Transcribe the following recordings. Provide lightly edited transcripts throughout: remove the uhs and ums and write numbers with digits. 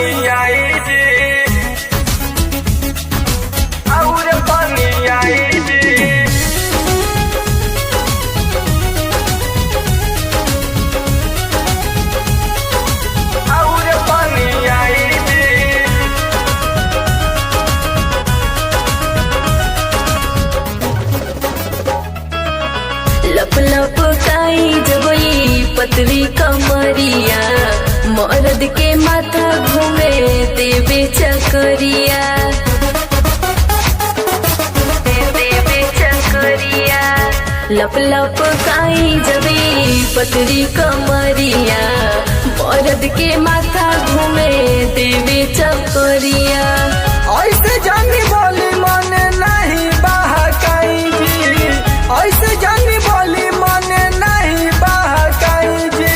पानी आई जी, और पानी आई जी, और पानी आई जी। लप लप काई जबई पतली कमरिया, मर्द के माथा घूमे देवे चकरिया, देवे चकरिया। लप लप काई जबई पतली कमरिया, मर्द के माथा घूमे देवे चकरिया। ऐसे जानी बोली मन नहीं बहकाई जी, ऐसे जानी बोली मन नहीं बहकाई जी,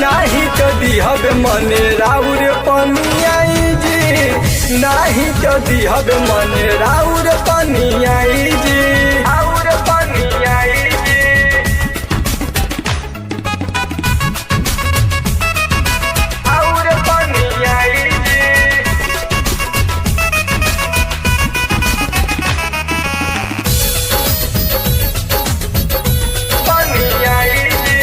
नहीं तो दिहब मन राउर पानी आई जी, नहीं तो दिहब मन राउर पानी आई जी, और पानी आई जी, और पानी आई जी, पानी आई जी।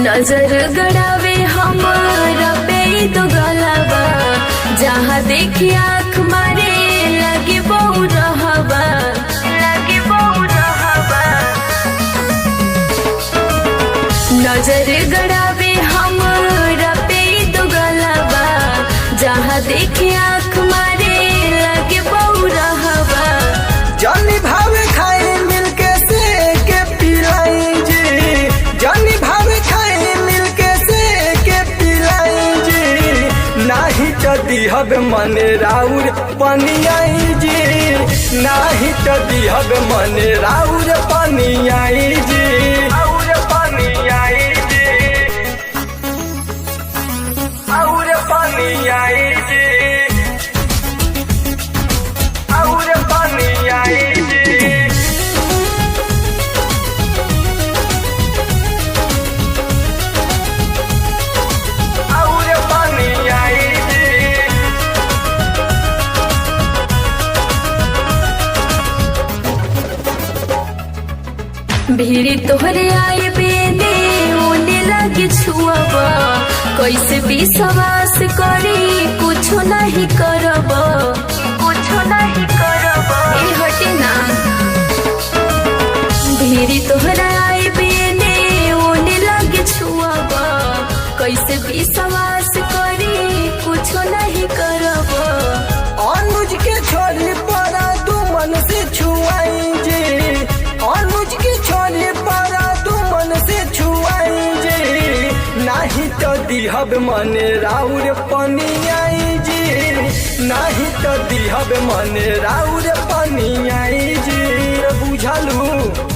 नजर गड़ावे हमारा पे तो गलाबा, जहाँ देखी आँख मारे लगे बहु रहबा, लगे बहु रहबा। नजर गड़ावे हमारा पे तो गलाबा, जहाँ देखी आँख मारे लगे बहु रहबा। जानी भावे खाए मिलके से के पिलाई जी, जानी भावे खाए मिलके से के पिलाई जी, नाही तो दिहब मन राउर पानी आई जी, नाही तो दिहब मन राउर पानी आई जी, और पानी आई जी, और पानी आई जी, और पानी आई जी, और पानी आई जी। भीड़ तोहरे आए बेने ओने लगे छुआबा, कैसे विश्वास करी कुछो नहीं करब, कुछो नहीं करब। ए हटे ना, भीड़ तोहरा आए बेने ओने लगे छुआबा, कैसे विश्वास करी कुछो नहीं करब। अनुज के छोरी पड़ा तू मन से छुआई जी, अनुज के छोरी पड़ा तू मन से छुआई जी, नहीं तो दिहब मन राउर पानी आई जी, नहीं तो दिहब मन राउर पानी आई जी, बुझलू।